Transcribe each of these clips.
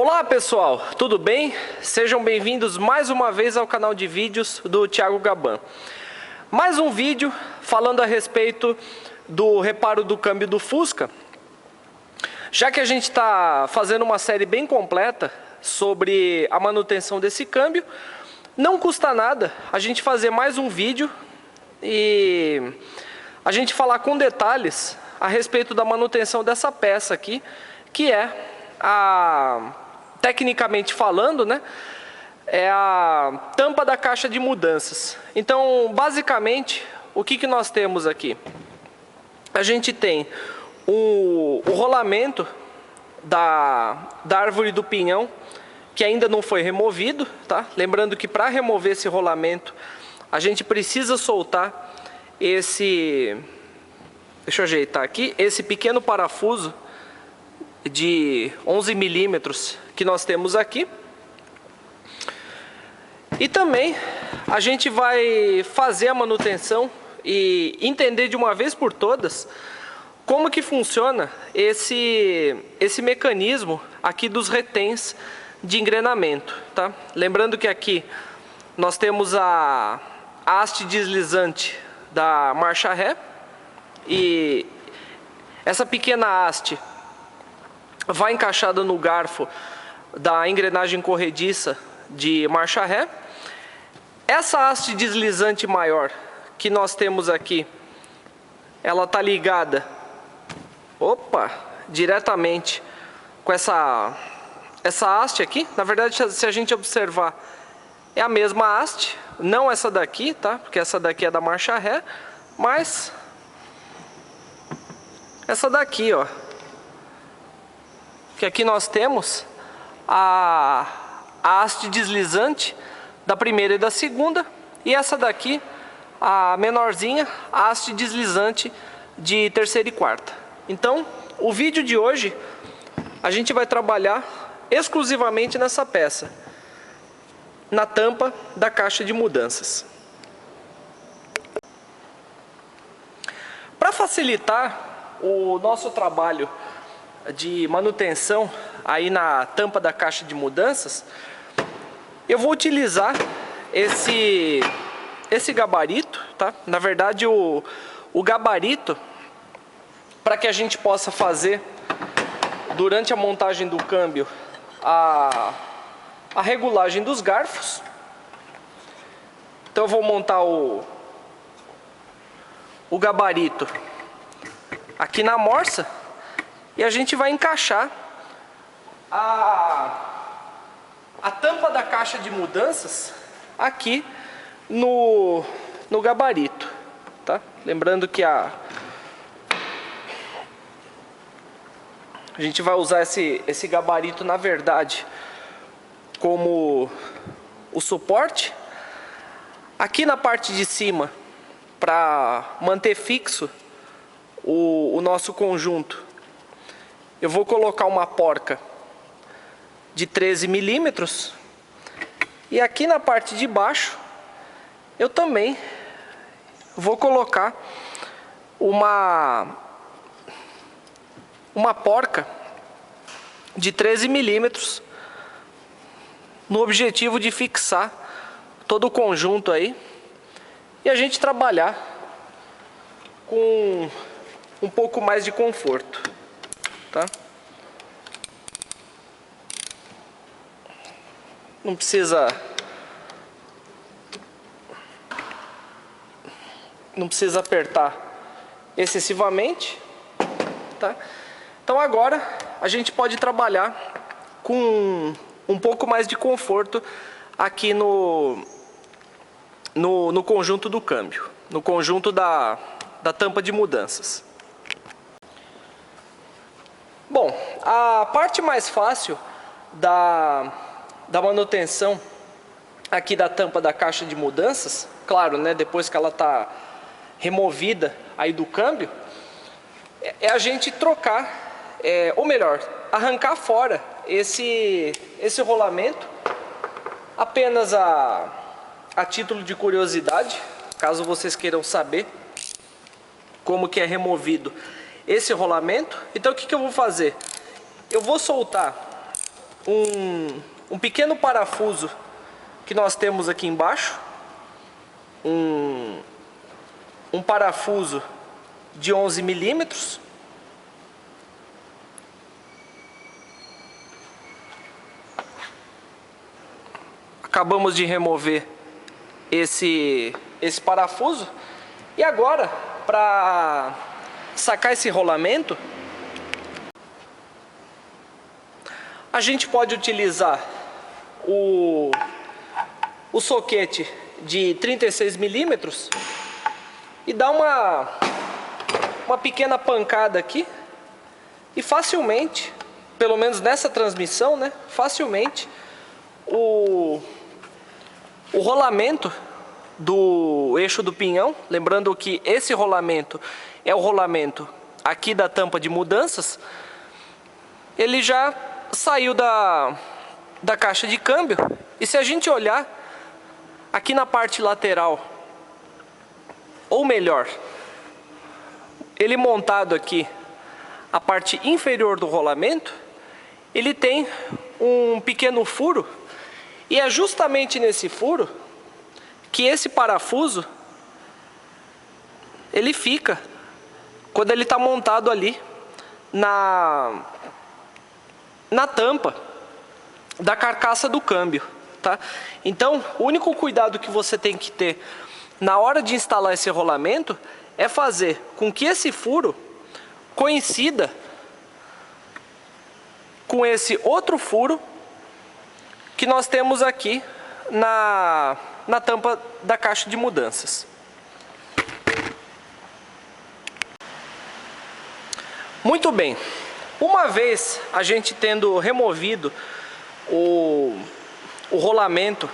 Olá pessoal, tudo bem? Sejam bem-vindos mais uma vez ao canal de vídeos do Thiago Gaban. Mais um vídeo falando a respeito do reparo do câmbio do Fusca. Já que a gente está fazendo uma série bem completa sobre a manutenção desse câmbio, não custa nada a gente fazer mais um vídeo e a gente falar com detalhes a respeito da manutenção dessa peça aqui, que é tecnicamente falando, né, é a tampa da caixa de mudanças. Então, basicamente, o que nós temos aqui? A gente tem o rolamento da árvore do pinhão, que ainda não foi removido, tá? Lembrando que para remover esse rolamento, a gente precisa soltar esse... Deixa eu ajeitar aqui. Esse pequeno parafuso de 11 milímetros que nós temos aqui. E também a gente vai fazer a manutenção e entender de uma vez por todas como que funciona esse mecanismo aqui dos reténs de engrenamento, tá? Lembrando que aqui nós temos a haste deslizante da marcha ré, e essa pequena haste vai encaixada no garfo da engrenagem corrediça de marcha ré. Essa haste deslizante maior que nós temos aqui, ela está ligada, diretamente com essa haste aqui. Na verdade, se a gente observar, é a mesma haste, não essa daqui, tá? Porque essa daqui é da marcha ré, mas essa daqui, ó, que aqui nós temos a haste deslizante da primeira e da segunda, e essa daqui, a menorzinha, a haste deslizante de terceira e quarta. Então, o vídeo de hoje, a gente vai trabalhar exclusivamente nessa peça, na tampa da caixa de mudanças. Para facilitar o nosso trabalho de manutenção aí na tampa da caixa de mudanças, eu vou utilizar esse gabarito, tá? Na verdade, o gabarito, para que a gente possa fazer durante a montagem do câmbio a regulagem dos garfos. Então eu vou montar o gabarito aqui na morsa, e a gente vai encaixar a tampa da caixa de mudanças aqui no gabarito, tá? Lembrando que a gente vai usar esse gabarito, na verdade, como o suporte. Aqui na parte de cima, para manter fixo o nosso conjunto, eu vou colocar uma porca de 13 milímetros, e aqui na parte de baixo eu também vou colocar uma porca de 13 milímetros, no objetivo de fixar todo o conjunto aí e a gente trabalhar com um pouco mais de conforto, tá? Não precisa apertar excessivamente, tá? Então agora a gente pode trabalhar com um pouco mais de conforto aqui no conjunto do câmbio, no conjunto da tampa de mudanças. Bom, a parte mais fácil da manutenção aqui da tampa da caixa de mudanças, claro, né, depois que ela está removida aí do câmbio, é a gente trocar, ou melhor, arrancar fora esse rolamento, apenas a título de curiosidade, caso vocês queiram saber como que é removido esse rolamento. Então o que eu vou fazer? Eu vou soltar um pequeno parafuso que nós temos aqui embaixo, um parafuso de 11 milímetros. Acabamos de remover esse parafuso. E agora, para sacar esse rolamento, a gente pode utilizar o soquete de 36 milímetros e dar uma pequena pancada aqui, e facilmente, pelo menos nessa transmissão, né, facilmente o rolamento do eixo do pinhão, lembrando que esse rolamento é o rolamento aqui da tampa de mudanças, ele já saiu da caixa de câmbio. E se a gente olhar aqui na parte lateral, ou melhor, ele montado aqui, a parte inferior do rolamento, ele tem um pequeno furo, e é justamente nesse furo que esse parafuso ele fica quando ele está montado ali na tampa da carcaça do câmbio, tá? Então, o único cuidado que você tem que ter na hora de instalar esse rolamento é fazer com que esse furo coincida com esse outro furo que nós temos aqui na tampa da caixa de mudanças. Muito bem, uma vez a gente tendo removido o rolamento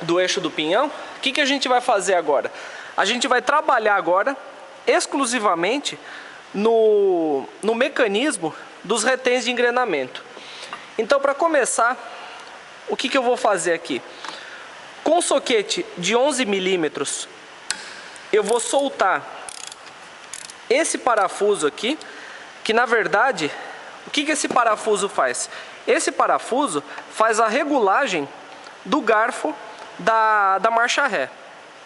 do eixo do pinhão, o que a gente vai fazer agora? A gente vai trabalhar agora exclusivamente no mecanismo dos reténs de engrenamento. Então, para começar, o que eu vou fazer aqui? Com o soquete de 11 milímetros, eu vou soltar esse parafuso aqui, que na verdade, o que esse parafuso faz? Esse parafuso faz a regulagem do garfo da marcha ré,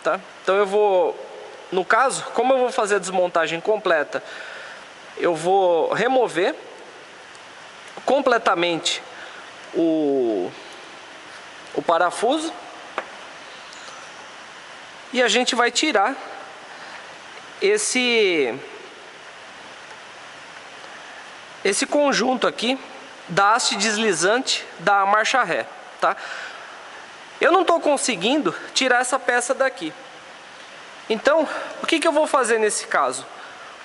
tá? Então eu vou, no caso, como eu vou fazer a desmontagem completa, eu vou remover completamente o parafuso, e a gente vai tirar esse conjunto aqui da haste deslizante da marcha ré, tá? Eu não estou conseguindo tirar essa peça daqui. Então, o que eu vou fazer nesse caso?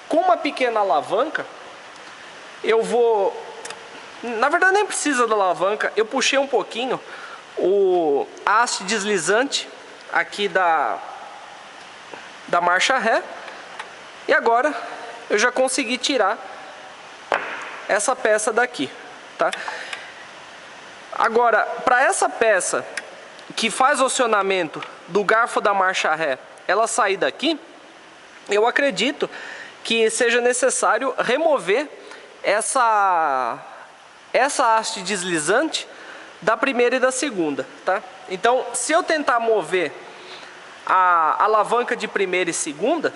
Com uma pequena alavanca, eu vou... Na verdade, nem precisa da alavanca. Eu puxei um pouquinho a haste deslizante aqui da marcha ré. E agora, eu já consegui tirar essa peça daqui, tá? Agora, para essa peça que faz o acionamento do garfo da marcha ré, ela sair daqui, eu acredito que seja necessário remover essa haste deslizante da primeira e da segunda, tá? Então, se eu tentar mover a alavanca de primeira e segunda,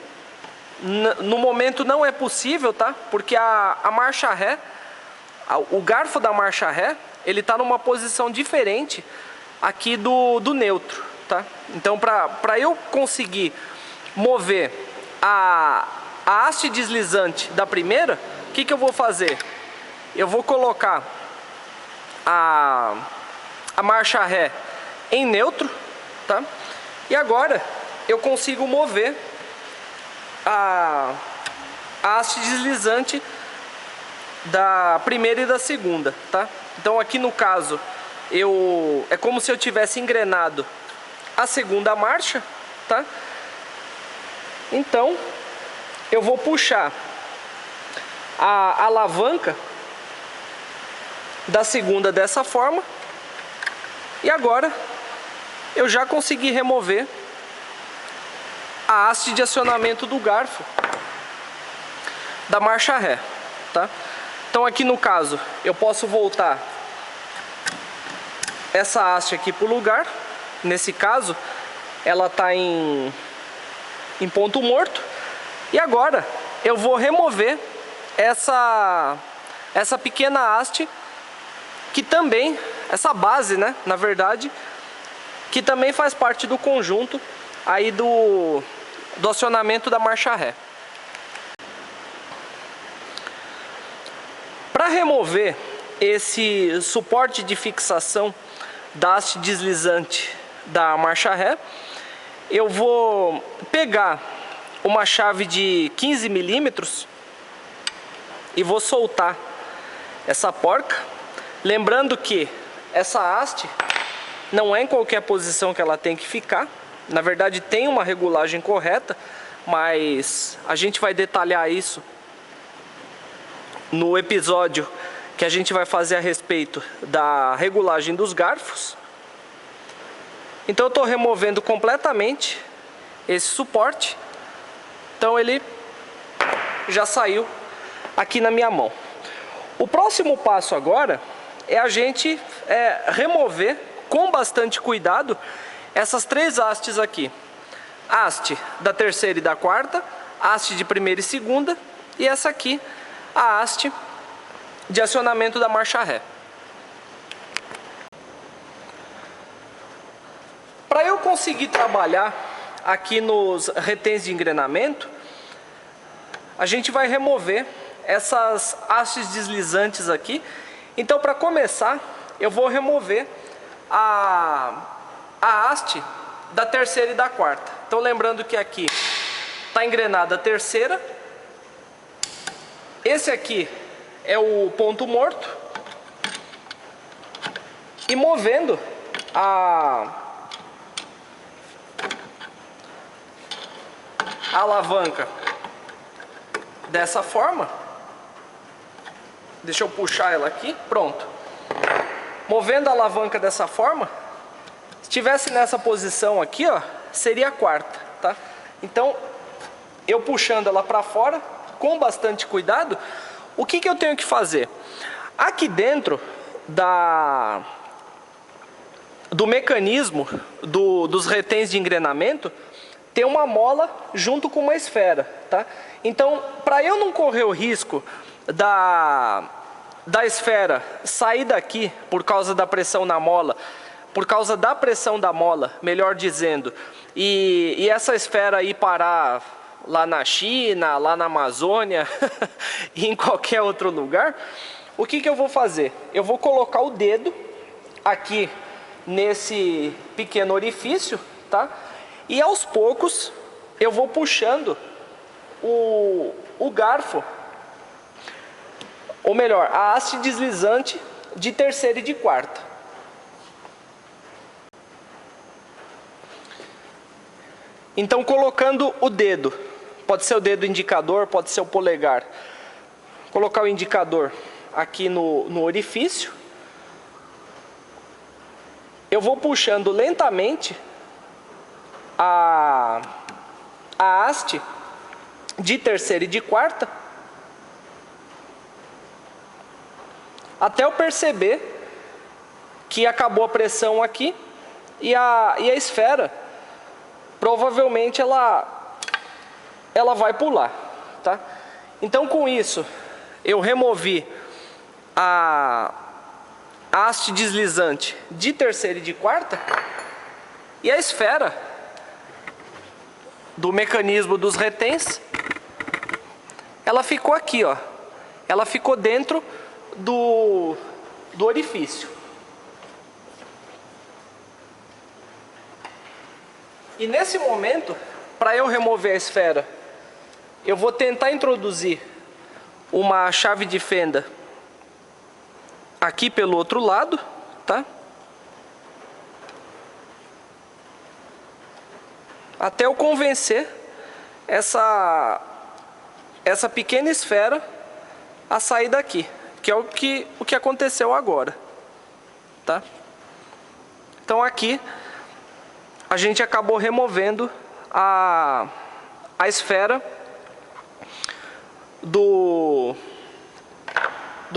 no momento não é possível, tá? Porque a marcha ré, o garfo da marcha ré, ele está numa posição diferente aqui do neutro, tá? Então, para eu conseguir mover a haste deslizante da primeira, o que eu vou fazer? Eu vou colocar a marcha ré em neutro, tá? E agora eu consigo mover a haste deslizante da primeira e da segunda, tá? Então aqui no caso é como se eu tivesse engrenado a segunda marcha, tá? Então eu vou puxar a alavanca da segunda dessa forma, e agora eu já consegui remover a haste de acionamento do garfo da marcha ré, tá? Então aqui no caso eu posso voltar essa haste aqui para o lugar. Nesse caso, ela está em ponto morto. E agora eu vou remover essa pequena haste, que também, essa base, né, na verdade, que também faz parte do conjunto aí do acionamento da marcha ré. Para remover esse suporte de fixação da haste deslizante da marcha ré, eu vou pegar uma chave de 15 milímetros e vou soltar essa porca. Lembrando que essa haste não é em qualquer posição que ela tem que ficar. Na verdade, tem uma regulagem correta, mas a gente vai detalhar isso no episódio que a gente vai fazer a respeito da regulagem dos garfos. Então eu estou removendo completamente esse suporte. Então ele já saiu aqui na minha mão. O próximo passo agora é a gente remover com bastante cuidado essas três hastes aqui. Haste da terceira e da quarta, haste de primeira e segunda, e essa aqui, a haste de acionamento da marcha ré. Para eu conseguir trabalhar aqui nos retens de engrenamento, a gente vai remover essas hastes deslizantes aqui. Então, para começar, eu vou remover a haste da terceira e da quarta. Então, lembrando que aqui está engrenada a terceira. Esse aqui é o ponto morto. E movendo a alavanca dessa forma, deixa eu puxar ela aqui, pronto. Movendo a alavanca dessa forma, se estivesse nessa posição aqui, ó, seria a quarta, tá? Então, eu puxando ela para fora, com bastante cuidado, o que eu tenho que fazer? Aqui dentro do mecanismo dos retens de engrenamento, tem uma mola junto com uma esfera, tá? Então, para eu não correr o risco da esfera sair daqui por causa da pressão na mola, por causa da pressão da mola, melhor dizendo, e essa esfera ir parar lá na China, lá na Amazônia e em qualquer outro lugar, o que eu vou fazer? Eu vou colocar o dedo aqui nesse pequeno orifício, tá? E aos poucos eu vou puxando o garfo, ou melhor, a haste deslizante de terceira e de quarta. Então, colocando o dedo, pode ser o dedo indicador, pode ser o polegar, colocar o indicador aqui no orifício, eu vou puxando lentamente a haste de terceira e de quarta, até eu perceber que acabou a pressão aqui e a esfera provavelmente ela vai pular, tá? Então, com isso eu removi a haste deslizante de terceira e de quarta, e a esfera do mecanismo dos retens, ela ficou aqui, ó. Ela ficou dentro do orifício. E nesse momento, para eu remover a esfera, eu vou tentar introduzir uma chave de fenda aqui pelo outro lado, tá? Até eu convencer essa pequena esfera a sair daqui, que é o que aconteceu agora, tá? Então aqui a gente acabou removendo a esfera do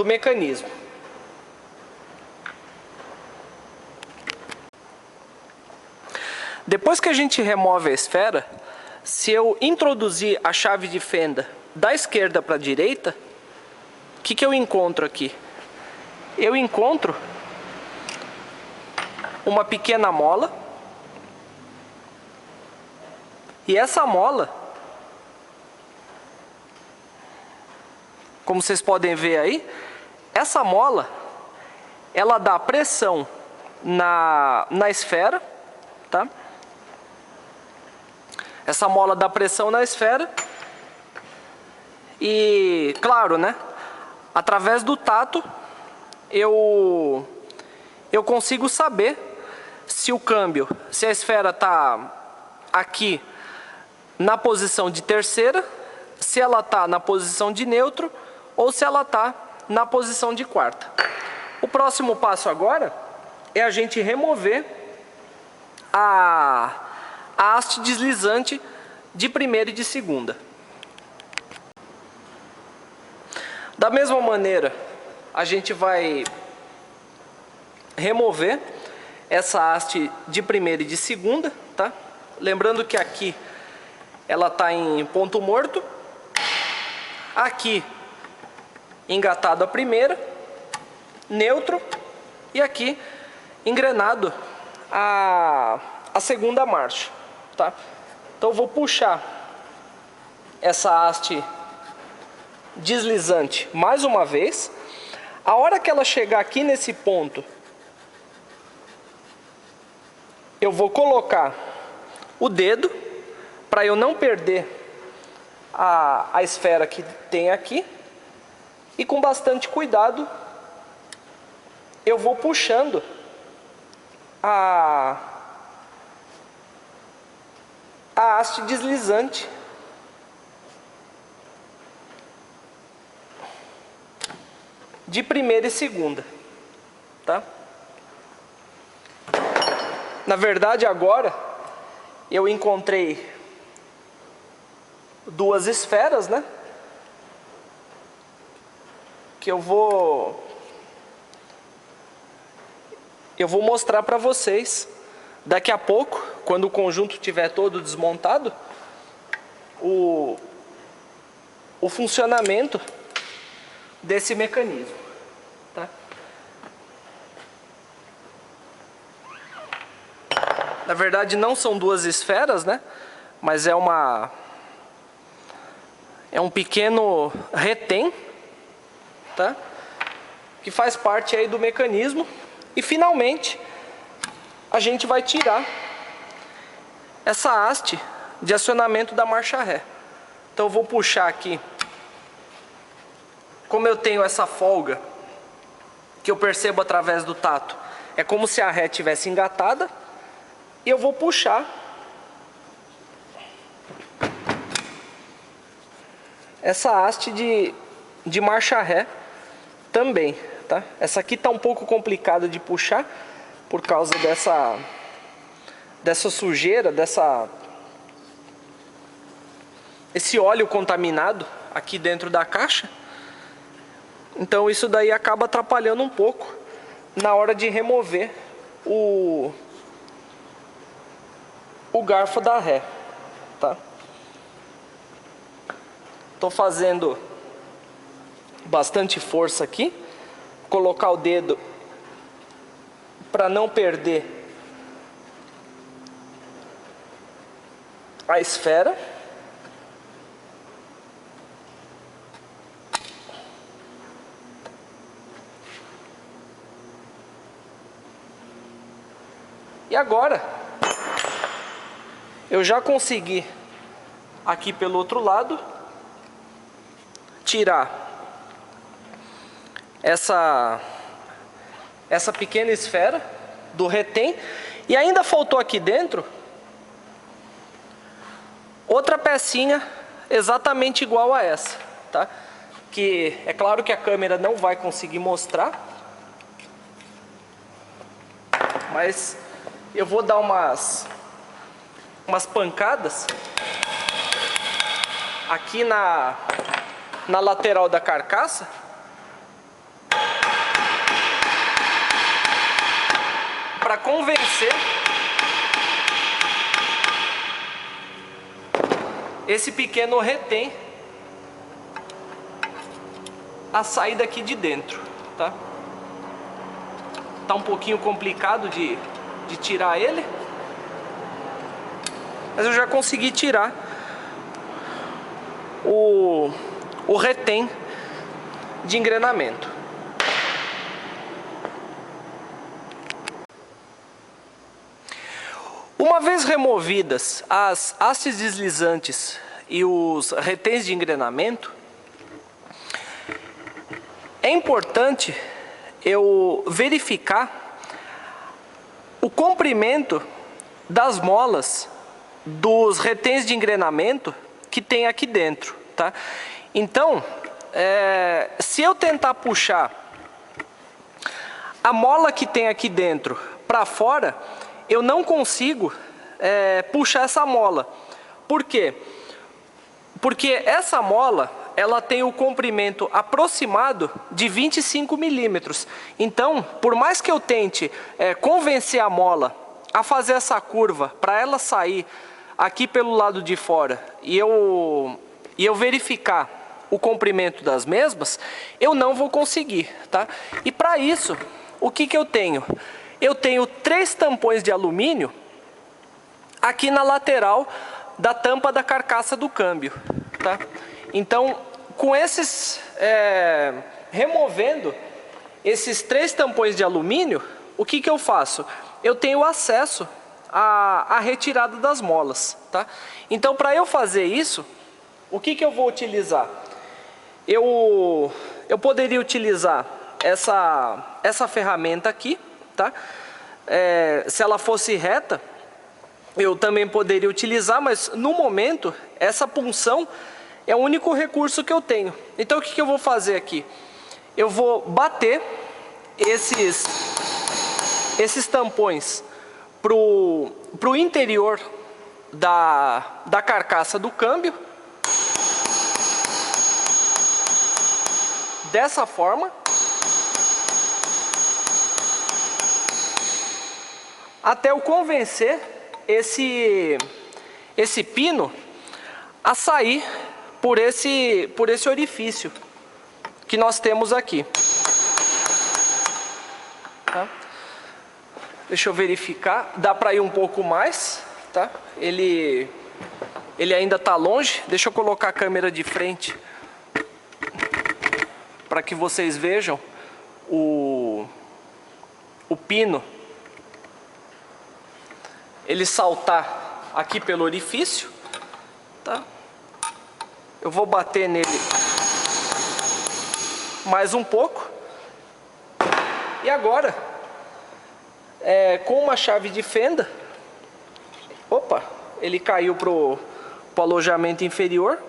mecanismo. Depois que a gente remove a esfera, se eu introduzir a chave de fenda da esquerda para a direita, o que eu encontro aqui? Eu encontro uma pequena mola, e essa mola, como vocês podem ver aí, essa mola, ela dá pressão na esfera, tá? Essa mola dá pressão na esfera e, claro, né? Através do tato, eu consigo saber se o câmbio, se a esfera está aqui na posição de terceira, se ela está na posição de neutro ou se ela está na posição de quarta. O próximo passo agora é a gente remover a haste deslizante de primeira e de segunda. Da mesma maneira, a gente vai remover essa haste de primeira e de segunda, tá? Lembrando que aqui ela está em ponto morto, aqui engatado a primeira, neutro, e aqui engrenado a segunda marcha, tá? Então eu vou puxar essa haste deslizante mais uma vez. A hora que ela chegar aqui nesse ponto, eu vou colocar o dedo para eu não perder a esfera que tem aqui, e com bastante cuidado eu vou puxando a haste deslizante de primeira e segunda, tá? Na verdade, agora eu encontrei duas esferas, né? Que eu vou mostrar para vocês daqui a pouco, quando o conjunto estiver todo desmontado, o funcionamento desse mecanismo, tá? Na verdade não são duas esferas, né? Mas é um pequeno retém, tá? Que faz parte aí do mecanismo. E finalmente a gente vai tirar essa haste de acionamento da marcha ré. Então eu vou puxar aqui. Como eu tenho essa folga, que eu percebo através do tato, é como se a ré tivesse engatada, e eu vou puxar essa haste de marcha ré também, tá? Essa aqui tá um pouco complicada de puxar por causa dessa sujeira, esse óleo contaminado aqui dentro da caixa. Então isso daí acaba atrapalhando um pouco na hora de remover o garfo da ré, tá? Tô fazendo bastante força aqui. Colocar o dedo para não perder a esfera. E agora eu já consegui aqui pelo outro lado tirar essa pequena esfera do retém, e ainda faltou aqui dentro outra pecinha exatamente igual a essa, tá? Que é claro que a câmera não vai conseguir mostrar, mas eu vou dar umas pancadas aqui na lateral da carcaça, para convencer esse pequeno retém a saída aqui de dentro, tá? Tá um pouquinho complicado de tirar ele, mas eu já consegui tirar o retém de engrenamento. Uma vez removidas as hastes deslizantes e os reténs de engrenamento, é importante eu verificar o comprimento das molas dos reténs de engrenamento que tem aqui dentro, tá? Então, se eu tentar puxar a mola que tem aqui dentro para fora, eu não consigo puxar essa mola. Por quê? Porque essa mola, ela tem o comprimento aproximado de 25 milímetros. Então, por mais que eu tente convencer a mola a fazer essa curva para ela sair aqui pelo lado de fora e eu verificar o comprimento das mesmas, eu não vou conseguir, tá? E para isso, o que eu tenho? Eu tenho 3 tampões de alumínio aqui na lateral da tampa da carcaça do câmbio, tá? Então, com esses, removendo esses 3 tampões de alumínio, o que eu faço? Eu tenho acesso à retirada das molas, tá? Então, para eu fazer isso, o que eu vou utilizar? Eu poderia utilizar essa ferramenta aqui, tá? Se ela fosse reta, eu também poderia utilizar, mas no momento, essa punção é o único recurso que eu tenho. Então, o que eu vou fazer aqui? Eu vou bater esses tampões pro interior da carcaça do câmbio, dessa forma, até eu convencer esse pino a sair por esse orifício que nós temos aqui. Tá? Deixa eu verificar, dá para ir um pouco mais, tá? Ele ainda está longe. Deixa eu colocar a câmera de frente para que vocês vejam o pino ele saltar aqui pelo orifício, tá? Eu vou bater nele mais um pouco. E agora, com uma chave de fenda, opa, ele caiu pro alojamento inferior.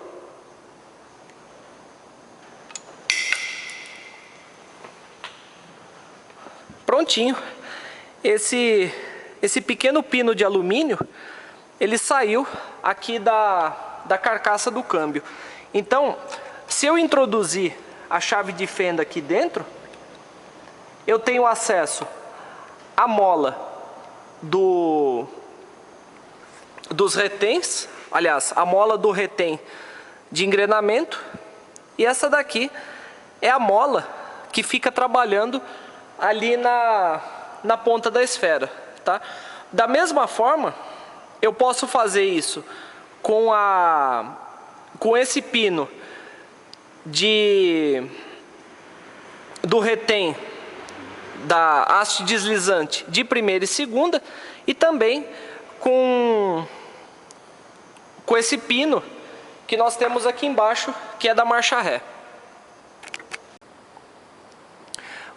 Prontinho. Esse pequeno pino de alumínio, ele saiu aqui da carcaça do câmbio. Então, se eu introduzir a chave de fenda aqui dentro, eu tenho acesso à mola dos reténs, aliás, a mola do retém de engrenamento, e essa daqui é a mola que fica trabalhando ali na ponta da esfera. Tá? Da mesma forma, eu posso fazer isso com esse pino do retém da haste deslizante de primeira e segunda, e também com esse pino que nós temos aqui embaixo, que é da marcha ré.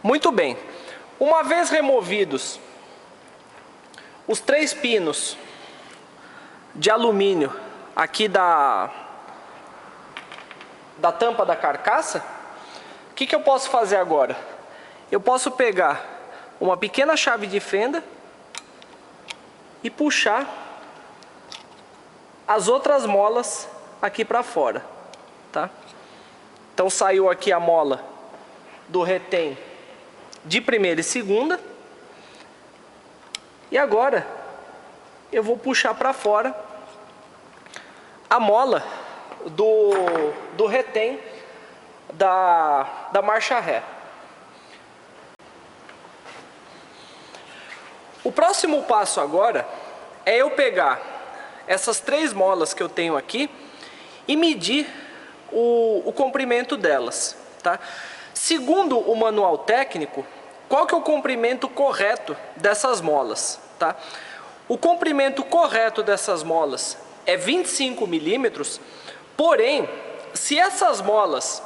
Muito bem. Uma vez removidos os 3 pinos de alumínio aqui da tampa da carcaça, o que eu posso fazer agora? Eu posso pegar uma pequena chave de fenda e puxar as outras molas aqui para fora, tá? Então saiu aqui a mola do retém de primeira e segunda. E agora eu vou puxar para fora a mola do retém da marcha ré. O próximo passo agora é eu pegar essas 3 molas que eu tenho aqui e medir o comprimento delas, tá? Segundo o manual técnico, qual que é o comprimento correto dessas molas, tá? O comprimento correto dessas molas é 25 milímetros, porém, se essas molas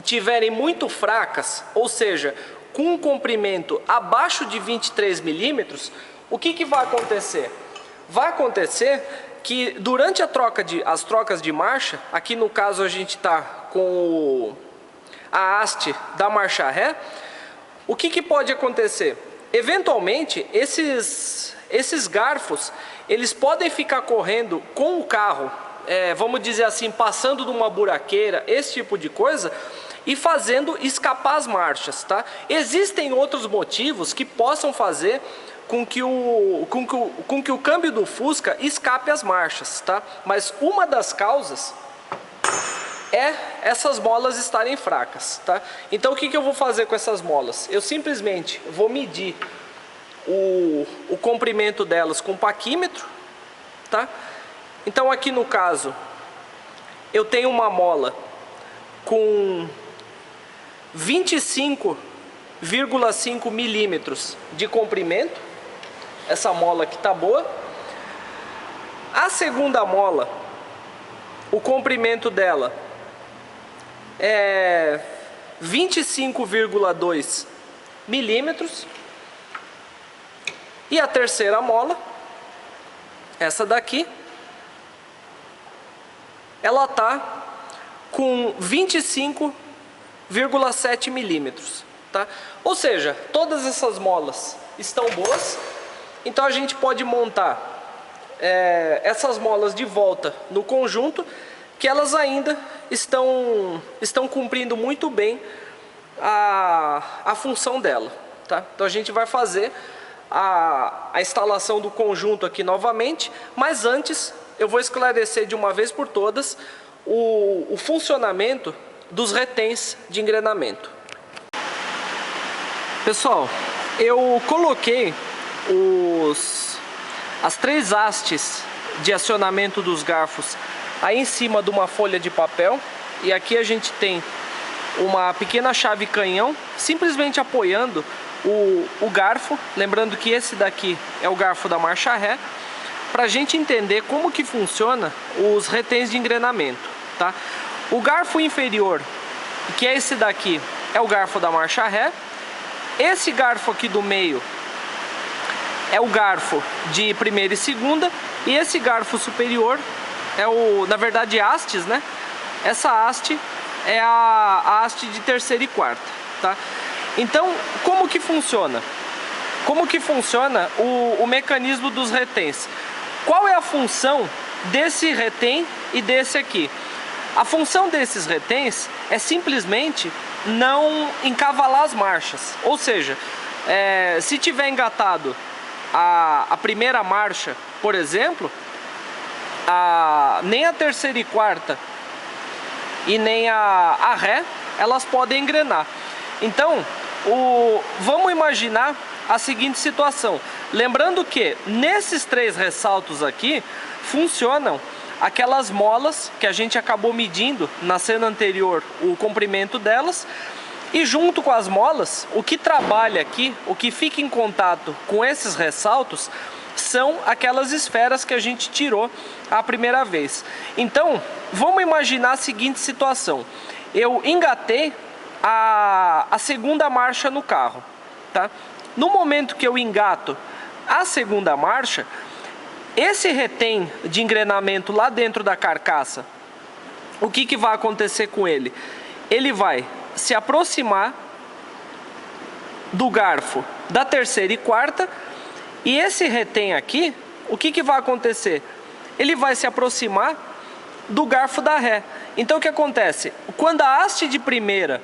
tiverem muito fracas, ou seja, com um comprimento abaixo de 23 milímetros, o que vai acontecer? Vai acontecer que durante as trocas de marcha, aqui no caso a gente está com a haste da marcha ré, o que pode acontecer? Eventualmente, esses garfos, eles podem ficar correndo com o carro, vamos dizer assim, passando numa buraqueira, esse tipo de coisa, e fazendo escapar as marchas, tá? Existem outros motivos que possam fazer com que o câmbio do Fusca escape as marchas, tá? Mas uma das causas é essas molas estarem fracas, tá? Então o que eu vou fazer com essas molas? Eu simplesmente vou medir o comprimento delas com paquímetro, tá? Então aqui no caso eu tenho uma mola com 25,5 milímetros de comprimento. Essa mola aqui tá boa. A segunda mola, o comprimento dela é 25,2 milímetros. E a terceira mola, essa daqui, ela tá com 25,7 milímetros, tá? Ou seja, todas essas molas estão boas, então a gente pode montar essas molas de volta no conjunto, que elas ainda estão cumprindo muito bem a função dela, tá? Então a gente vai fazer a instalação do conjunto aqui novamente, mas antes eu vou esclarecer de uma vez por todas o funcionamento dos reténs de engrenamento. Pessoal, eu coloquei as 3 hastes de acionamento dos garfos aí em cima de uma folha de papel, e aqui a gente tem uma pequena chave canhão simplesmente apoiando o garfo, lembrando que esse daqui é o garfo da marcha ré, para a gente entender como que funciona os reténs de engrenamento, tá? O garfo inferior, que é esse daqui, é o garfo da marcha ré. Esse garfo aqui do meio é o garfo de primeira e segunda, e esse garfo superior é na verdade, hastes, né? Essa haste é a haste de terceira e quarta, tá? Então, como que funciona? Como que funciona o mecanismo dos reténs? Qual é a função desse retém e desse aqui? A função desses reténs é simplesmente não encavalar as marchas. Ou seja, se tiver engatado a primeira marcha, por exemplo, nem a terceira e quarta e nem a ré, elas podem engrenar. Então, vamos imaginar a seguinte situação. Lembrando que nesses 3 ressaltos aqui funcionam aquelas molas que a gente acabou medindo na cena anterior, o comprimento delas, e junto com as molas, o que trabalha aqui, o que fica em contato com esses ressaltos, são aquelas esferas que a gente tirou a primeira vez. Então, vamos imaginar a seguinte situação. Eu engatei a segunda marcha no carro, tá? No momento que eu engato a segunda marcha, esse retém de engrenamento lá dentro da carcaça, o que vai acontecer com ele? Ele vai se aproximar do garfo da terceira e quarta, e esse retém aqui, o que vai acontecer? Ele vai se aproximar do garfo da ré. Então o que acontece? Quando a haste de primeira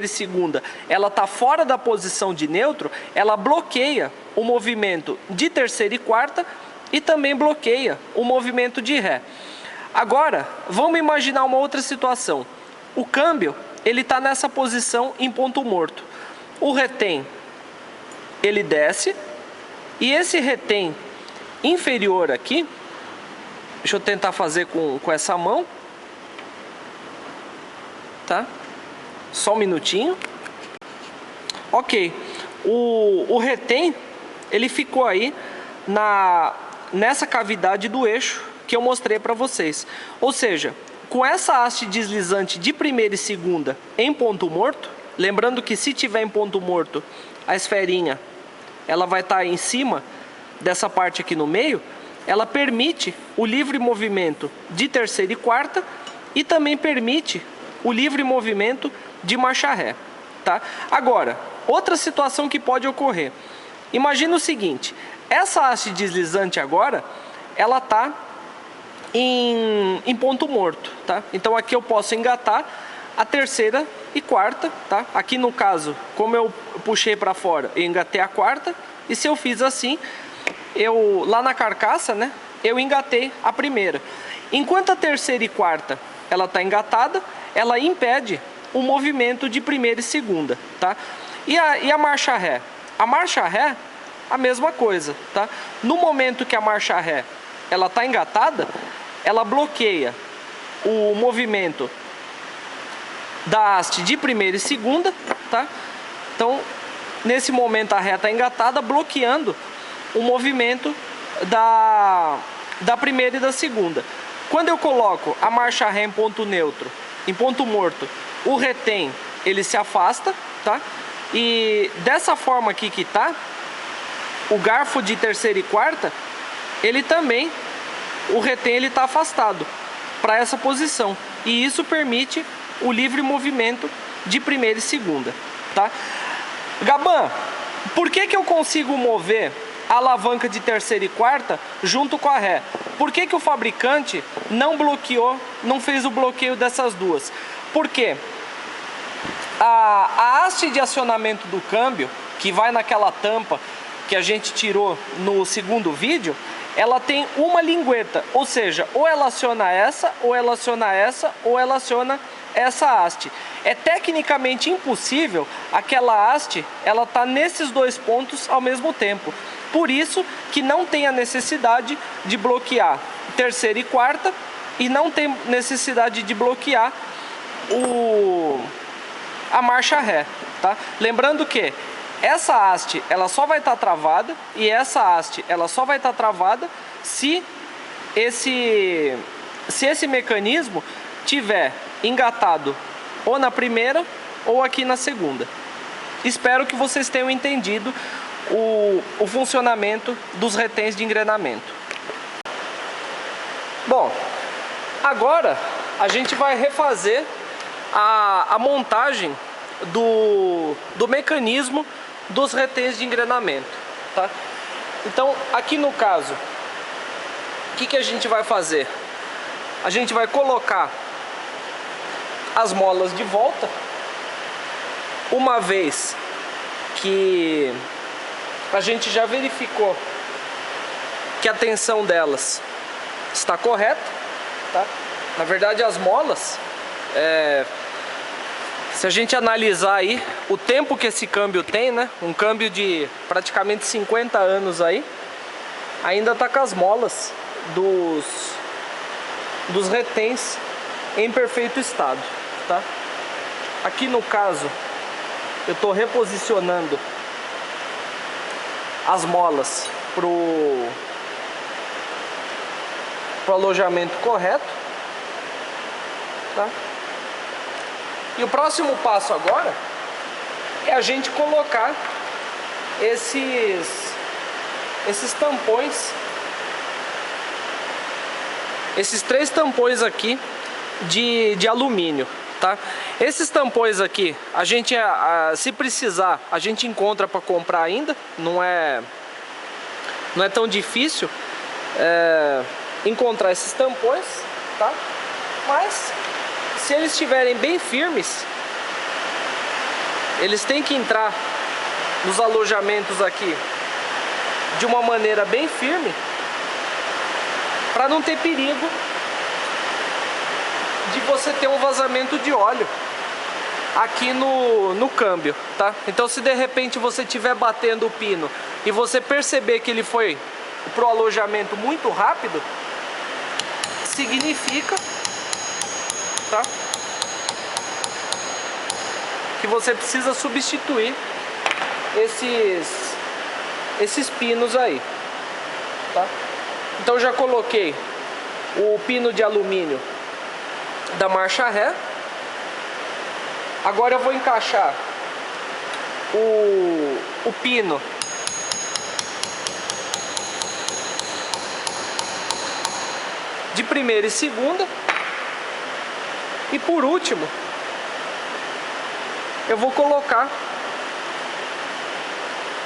e segunda, ela está fora da posição de neutro, ela bloqueia o movimento de terceira e quarta e também bloqueia o movimento de ré. Agora, vamos imaginar uma outra situação. O câmbio, ele está nessa posição em ponto morto. O retém, ele desce, e esse retém inferior aqui, deixa eu tentar fazer com essa mão, tá? Só um minutinho. Ok, o retém, ele ficou aí nessa cavidade do eixo que eu mostrei para vocês. Ou seja, com essa haste deslizante de primeira e segunda em ponto morto, lembrando que se tiver em ponto morto, a esferinha ela vai estar em cima dessa parte aqui no meio, ela permite o livre movimento de terceira e quarta e também permite o livre movimento de marcha ré, tá? Agora, outra situação que pode ocorrer. Imagina o seguinte, essa haste deslizante agora, ela está em ponto morto, tá? Então aqui eu posso engatar a terceira e quarta, tá? Aqui no caso, como eu puxei para fora, eu engatei a quarta, e se eu fiz assim, lá na carcaça, né, eu engatei a primeira. Enquanto a terceira e quarta, ela está engatada, ela impede o movimento de primeira e segunda, tá? E a marcha ré? A marcha ré, a mesma coisa, tá? No momento que a marcha ré, ela está engatada, ela bloqueia o movimento da haste de primeira e segunda, tá? Então, nesse momento a ré está engatada, bloqueando o movimento da primeira e da segunda. Quando eu coloco a marcha ré em ponto neutro, em ponto morto, o retém, ele se afasta, tá? E dessa forma aqui que tá, o garfo de terceira e quarta, ele também, o retém, ele tá afastado para essa posição. E isso permite o livre movimento de primeira e segunda, tá? Gaban, por que eu consigo mover a alavanca de terceira e quarta junto com a ré? Por que o fabricante não bloqueou, não fez o bloqueio dessas duas? Porque a haste de acionamento do câmbio, que vai naquela tampa que a gente tirou no segundo vídeo, ela tem uma lingueta, ou seja, ou ela aciona essa, ou ela aciona essa, ou ela aciona essa haste. É tecnicamente impossível aquela haste, ela tá nesses dois pontos ao mesmo tempo. Por isso que não tem a necessidade de bloquear terceira e quarta e não tem necessidade de bloquear a marcha ré, tá? Lembrando que essa haste, ela só vai estar travada, e essa haste, ela só vai estar travada se esse mecanismo tiver engatado ou na primeira ou aqui na segunda. Espero que vocês tenham entendido o funcionamento dos reténs de engrenamento. Bom, agora a gente vai refazer a montagem do mecanismo dos reténs de engrenamento, tá? Então, aqui no caso, o que a gente vai fazer? A gente vai colocar as molas de volta, uma vez que a gente já verificou que a tensão delas está correta, tá? Na verdade, as molas, se a gente analisar aí o tempo que esse câmbio tem, né? Um câmbio de praticamente 50 anos aí, ainda tá com as molas dos reténs em perfeito estado, tá? Aqui no caso, eu tô reposicionando as molas pro alojamento correto, tá? E o próximo passo agora é a gente colocar esses tampões, esses 3 tampões aqui de alumínio, tá? Esses tampões aqui, a gente, se precisar, a gente encontra para comprar ainda, não é tão difícil encontrar esses tampões, tá? Mas se eles estiverem bem firmes, eles têm que entrar nos alojamentos aqui de uma maneira bem firme, para não ter perigo de você ter um vazamento de óleo aqui no câmbio, tá? Então se de repente você estiver batendo o pino e você perceber que ele foi pro alojamento muito rápido, significa, tá, que você precisa substituir esses pinos aí, tá? Então já coloquei o pino de alumínio da marcha ré. Agora eu vou encaixar o pino de primeira e segunda. E por último, eu vou colocar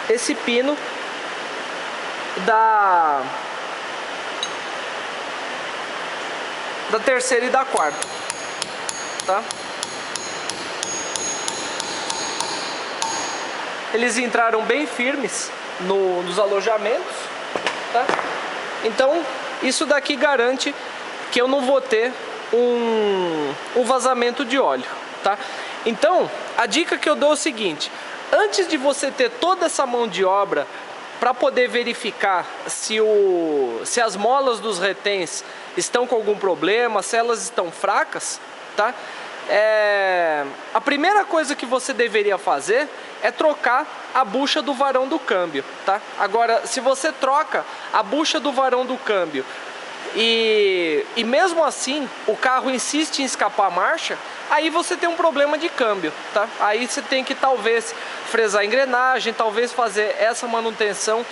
esse pino da terceira e da quarta, tá? Eles entraram bem firmes nos alojamentos, tá? Então isso daqui garante que eu não vou ter um vazamento de óleo, tá? Então a dica que eu dou é o seguinte: antes de você ter toda essa mão de obra para poder verificar se as molas dos reténs estão com algum problema, se elas estão fracas, tá? A primeira coisa que você deveria fazer é trocar a bucha do varão do câmbio, tá? Agora, se você troca a bucha do varão do câmbio e mesmo assim o carro insiste em escapar a marcha, aí você tem um problema de câmbio, tá? Aí você tem que talvez fresar a engrenagem, talvez fazer essa manutenção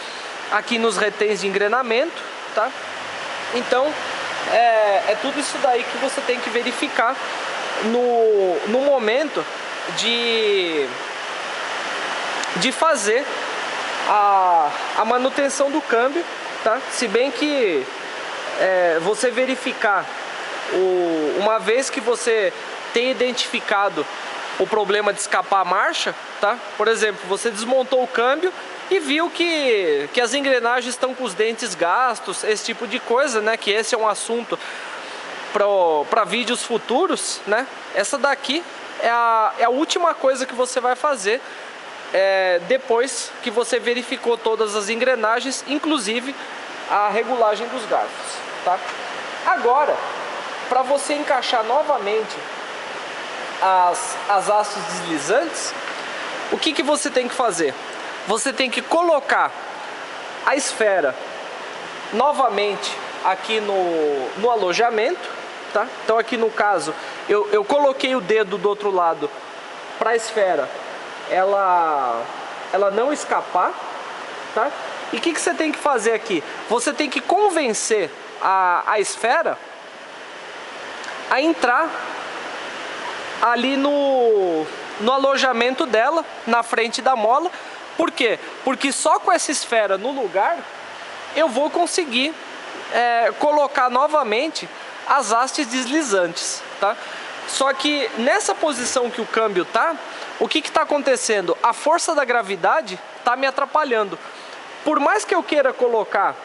aqui nos reténs de engrenamento, tá? Então é tudo isso daí que você tem que verificar no momento de fazer a manutenção do câmbio, tá? Se bem que você verificar uma vez que você tem identificado o problema de escapar a marcha, tá? Por exemplo, você desmontou o câmbio e viu que as engrenagens estão com os dentes gastos, esse tipo de coisa, né? Que esse é um assunto para vídeos futuros, né? Essa daqui é a última coisa que você vai fazer depois que você verificou todas as engrenagens, inclusive a regulagem dos garfos, tá? Agora, para você encaixar novamente as hastes deslizantes, o que você tem que fazer? Você tem que colocar a esfera novamente aqui no alojamento, tá? Então aqui no caso eu coloquei o dedo do outro lado para a esfera ela não escapar, tá? E o que você tem que fazer aqui? Você tem que convencer a esfera a entrar ali no alojamento dela, na frente da mola. Por quê? Porque só com essa esfera no lugar eu vou conseguir colocar novamente as hastes deslizantes, tá? Só que nessa posição que o câmbio tá, o que está acontecendo? A força da gravidade está me atrapalhando. Por mais que eu queira colocar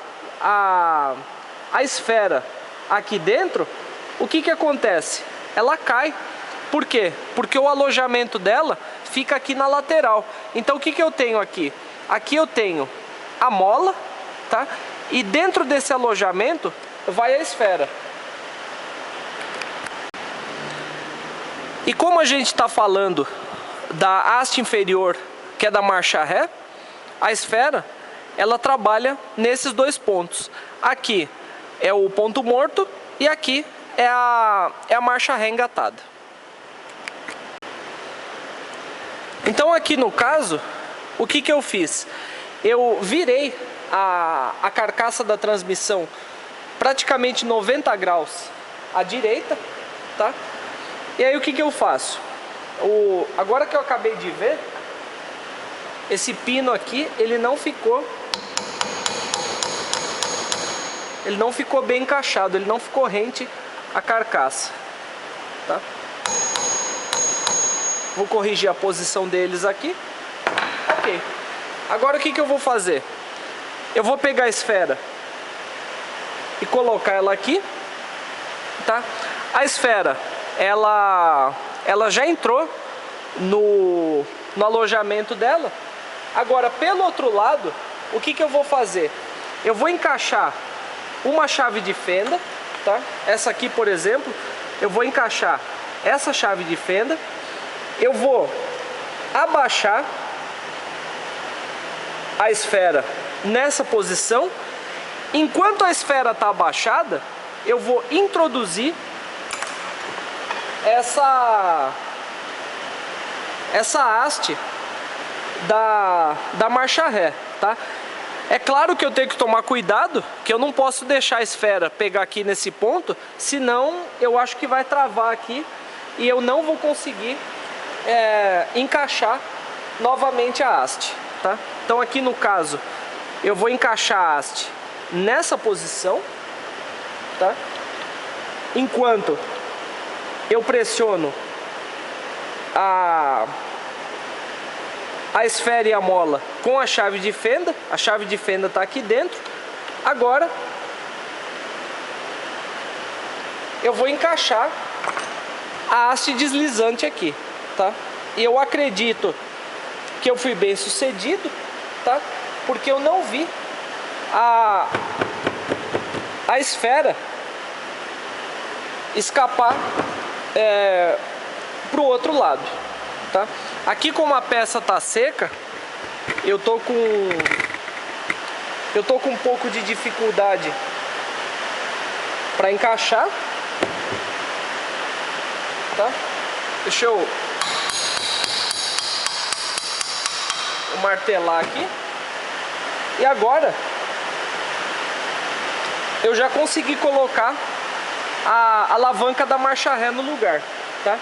a esfera aqui dentro, o que acontece? Ela cai. Por quê? Porque o alojamento dela fica aqui na lateral. Então o que eu tenho aqui? Aqui eu tenho a mola, tá? E dentro desse alojamento vai a esfera. E como a gente está falando da haste inferior, que é da marcha ré, a esfera ela trabalha nesses dois pontos. Aqui é o ponto morto e aqui é a marcha ré engatada. Então aqui no caso, o que eu fiz? Eu virei a carcaça da transmissão praticamente 90 graus à direita, tá? E aí o que eu faço? Agora que eu acabei de ver, esse pino aqui, ele não ficou bem encaixado, ele não ficou rente à carcaça, tá? Vou corrigir a posição deles aqui. Ok. Agora o que eu vou fazer? Eu vou pegar a esfera e colocar ela aqui, tá? A esfera, ela já entrou no alojamento dela. Agora, pelo outro lado, o que eu vou fazer? Eu vou encaixar uma chave de fenda, tá? Essa aqui, por exemplo, eu vou encaixar essa chave de fenda. Eu vou abaixar a esfera nessa posição. Enquanto a esfera está abaixada, eu vou introduzir essa haste da marcha ré, tá? É claro que eu tenho que tomar cuidado, que eu não posso deixar a esfera pegar aqui nesse ponto, senão eu acho que vai travar aqui e eu não vou conseguir encaixar novamente a haste, tá? Então aqui no caso, eu vou encaixar a haste nessa posição, tá? Enquanto eu pressiono a esfera e a mola com a chave de fenda. A chave de fenda está aqui dentro. Agora eu vou encaixar a haste deslizante aqui, tá? E eu acredito que eu fui bem sucedido, tá? Porque eu não vi a esfera escapar para o outro lado, tá? Aqui, como a peça tá seca, eu tô com um pouco de dificuldade para encaixar, tá? Deixa eu martelar aqui. E agora eu já consegui colocar a alavanca da marcha ré no lugar, tá?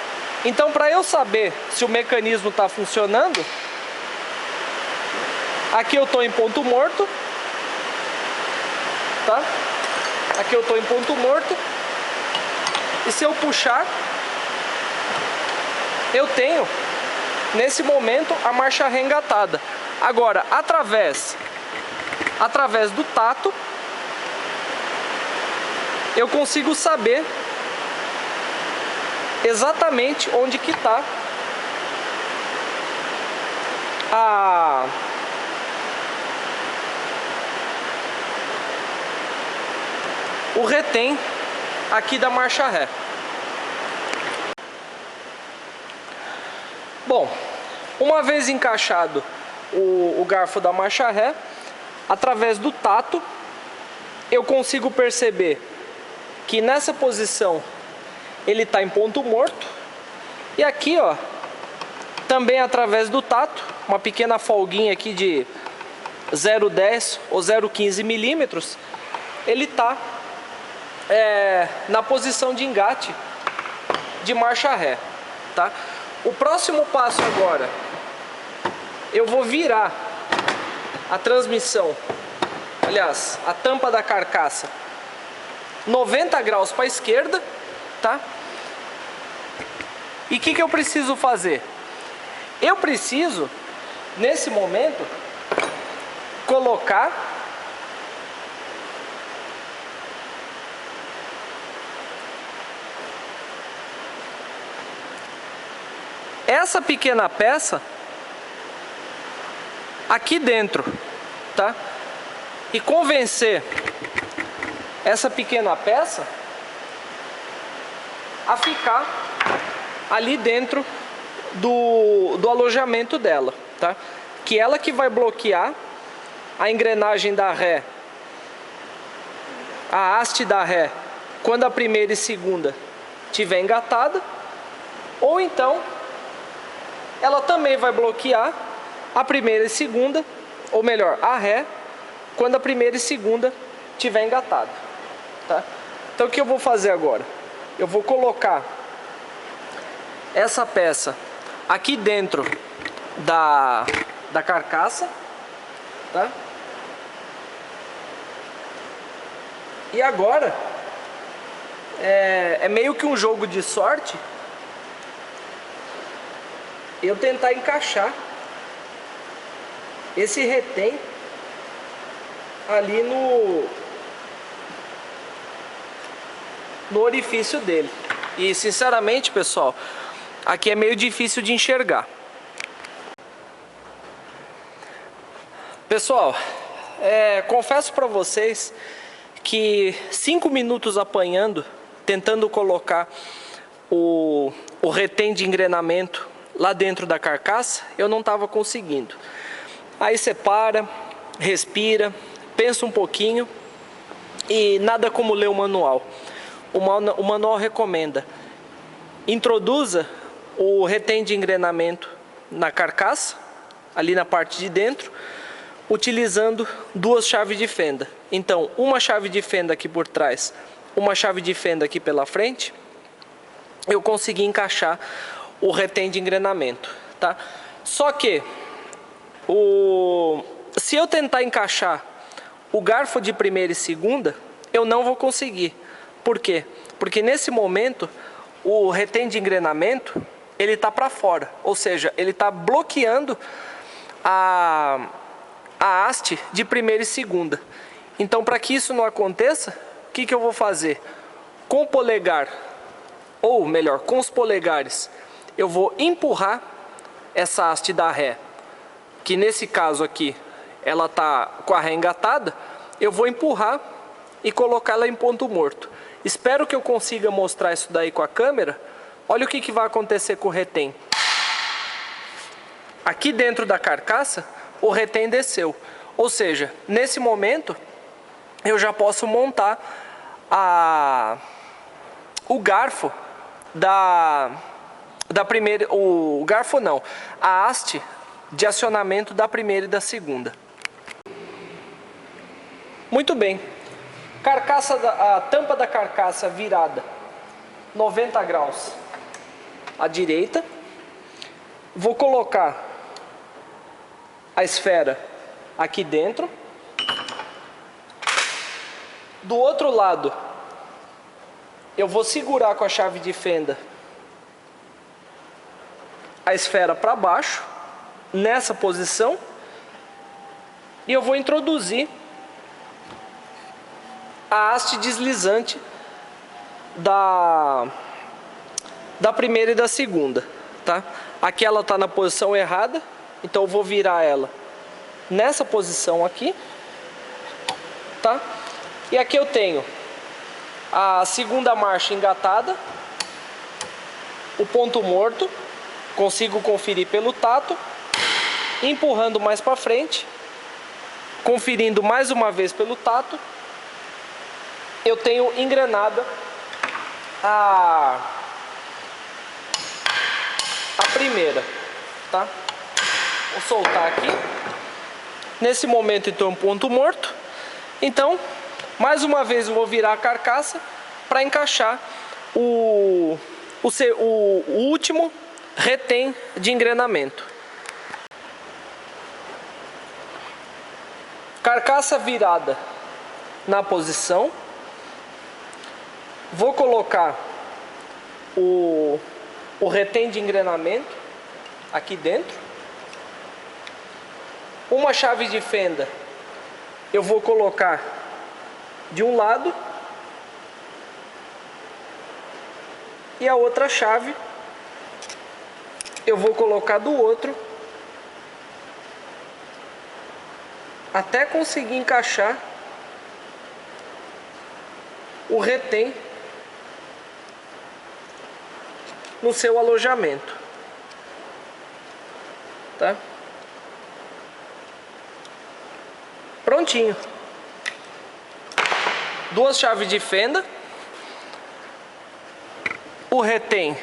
Então, para eu saber se o mecanismo está funcionando, aqui eu estou em ponto morto, tá? Aqui eu estou em ponto morto. E se eu puxar, eu tenho, nesse momento, a marcha ré engatada. Agora, através do tato, eu consigo saber exatamente onde que está o retém aqui da marcha ré. Bom, uma vez encaixado o garfo da marcha ré, através do tato, eu consigo perceber que nessa posição ele está em ponto morto. E aqui, ó, também através do tato, uma pequena folguinha aqui de 0,10 ou 0,15 milímetros, ele está na posição de engate de marcha ré, tá? O próximo passo agora, eu vou virar a transmissão, aliás, a tampa da carcaça 90 graus para a esquerda, tá? E o que eu preciso fazer? Eu preciso, nesse momento, colocar essa pequena peça aqui dentro, tá? E convencer essa pequena peça a ficar ali dentro do alojamento dela, tá? Que ela que vai bloquear a engrenagem da ré, a haste da ré, quando a primeira e segunda tiver engatada, ou então ela também vai bloquear a primeira e segunda, ou melhor, a ré, quando a primeira e segunda tiver engatada, tá? Então o que eu vou fazer agora? Eu vou colocar essa peça aqui dentro da carcaça, tá? E agora é meio que um jogo de sorte eu tentar encaixar esse retém ali no orifício dele, E sinceramente, pessoal, aqui é meio difícil de enxergar. Pessoal, confesso para vocês que 5 minutos apanhando, tentando colocar o retém de engrenamento lá dentro da carcaça, eu não estava conseguindo. Aí você para, respira, pensa um pouquinho e nada como ler o manual. O manual recomenda: introduza o retém de engrenamento na carcaça, ali na parte de dentro, utilizando 2 chaves de fenda. Então, uma chave de fenda aqui por trás, uma chave de fenda aqui pela frente, eu consegui encaixar o retém de engrenamento, tá? Só que se eu tentar encaixar o garfo de primeira e segunda, eu não vou conseguir. Por quê? Porque nesse momento o retém de engrenamento ele está para fora, ou seja, ele está bloqueando a haste de primeira e segunda. Então, para que isso não aconteça, o que eu vou fazer? Com o polegar, ou melhor, com os polegares, eu vou empurrar essa haste da ré, que nesse caso aqui ela está com a ré engatada, eu vou empurrar e colocar ela em ponto morto. Espero que eu consiga mostrar isso daí com a câmera. Olha o que vai acontecer com o retém. Aqui dentro da carcaça, o retém desceu. Ou seja, nesse momento, eu já posso montar o garfo da primeira... O garfo não, a haste de acionamento da primeira e da segunda. Muito bem. A tampa da carcaça virada 90 graus à direita. Vou colocar a esfera aqui dentro. Do outro lado, eu vou segurar com a chave de fenda a esfera para baixo, nessa posição, e eu vou introduzir a haste deslizante da primeira e da segunda, tá? Aqui ela está na posição errada, então eu vou virar ela nessa posição aqui, tá? E aqui eu tenho a segunda marcha engatada, o ponto morto, consigo conferir pelo tato, empurrando mais para frente, conferindo mais uma vez pelo tato, eu tenho engrenada a primeira, tá? Vou soltar aqui. Nesse momento então um ponto morto. Então, mais uma vez eu vou virar a carcaça para encaixar o último retém de engrenamento. Carcaça virada na posição. Vou colocar o retém de engrenamento aqui dentro. Uma chave de fenda eu vou colocar de um lado e a outra chave eu vou colocar do outro, até conseguir encaixar o retém no seu alojamento, tá? Prontinho. 2 chaves de fenda. O retém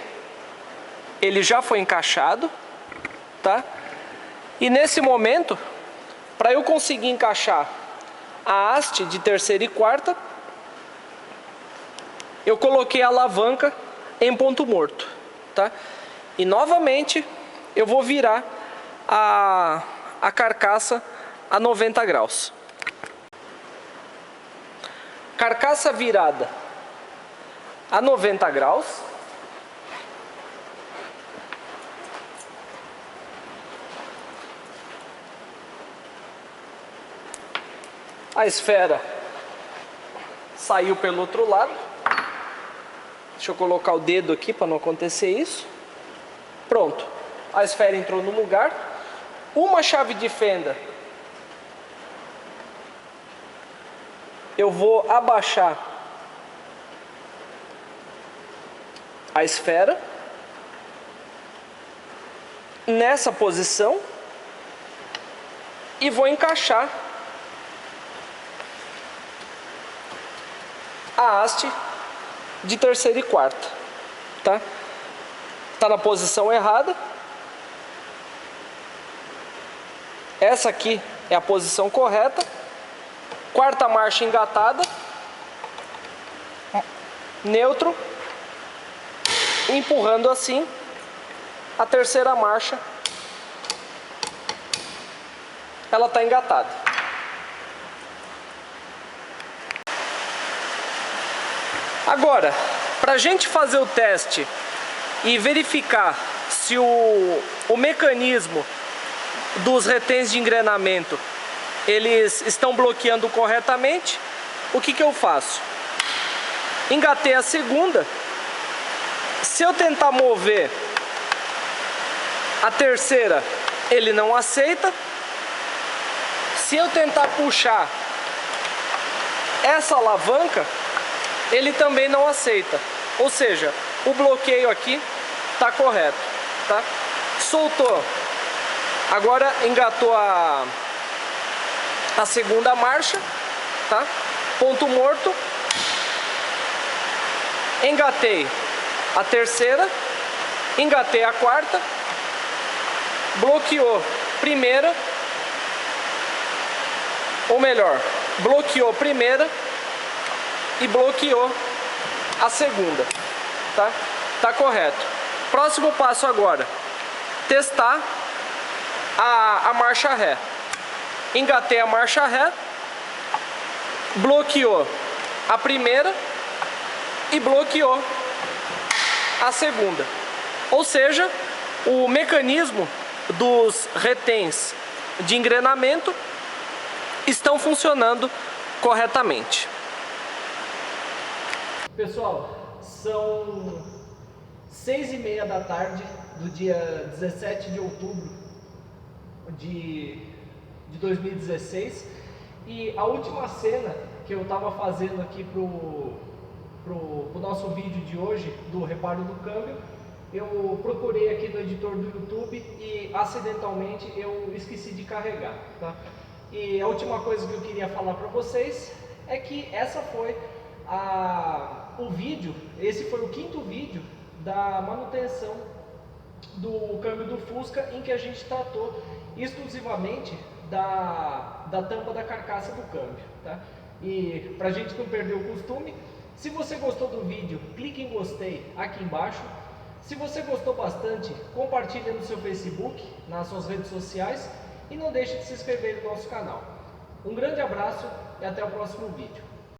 ele já foi encaixado, tá? E nesse momento, para eu conseguir encaixar a haste de terceira e quarta, eu coloquei a alavanca em ponto morto, tá? E novamente eu vou virar a carcaça a 90 graus. Carcaça virada a 90 graus. A esfera saiu pelo outro lado. Deixa eu colocar o dedo aqui para não acontecer isso. Pronto, a esfera entrou no lugar. Uma chave de fenda, eu vou abaixar a esfera nessa posição e vou encaixar a haste de terceira e quarta, tá? Tá na posição errada. Essa aqui é a posição correta. Quarta marcha engatada, neutro, empurrando assim a terceira marcha, ela está engatada. Agora, para a gente fazer o teste e verificar se o mecanismo dos retens de engrenamento eles estão bloqueando corretamente, o que eu faço? Engatei a segunda. Se eu tentar mover a terceira, ele não aceita. Se eu tentar puxar essa alavanca, ele também não aceita. Ou seja, o bloqueio aqui está correto, tá? Soltou. Agora engatou a segunda marcha, tá? Ponto morto. Engatei a terceira, engatei a quarta, bloqueou primeira, ou melhor, bloqueou primeira e bloqueou a segunda, tá? Tá correto. Próximo passo agora, testar a marcha ré. Engatei a marcha ré, bloqueou a primeira e bloqueou a segunda. Ou seja, o mecanismo dos retens de engrenamento estão funcionando corretamente. Pessoal, são 6h30 da tarde do dia 17 de outubro de 2016, e a última cena que eu estava fazendo aqui pro nosso vídeo de hoje do reparo do câmbio, eu procurei aqui no editor do YouTube e acidentalmente eu esqueci de carregar, tá? E a última coisa que eu queria falar para vocês é que essa foi o vídeo, esse foi o 5º vídeo da manutenção do câmbio do Fusca, em que a gente tratou exclusivamente da tampa da carcaça do câmbio, tá? E pra gente não perder o costume, se você gostou do vídeo, clique em gostei aqui embaixo. Se você gostou bastante, compartilhe no seu Facebook, nas suas redes sociais, e não deixe de se inscrever no nosso canal. Um grande abraço e até o próximo vídeo.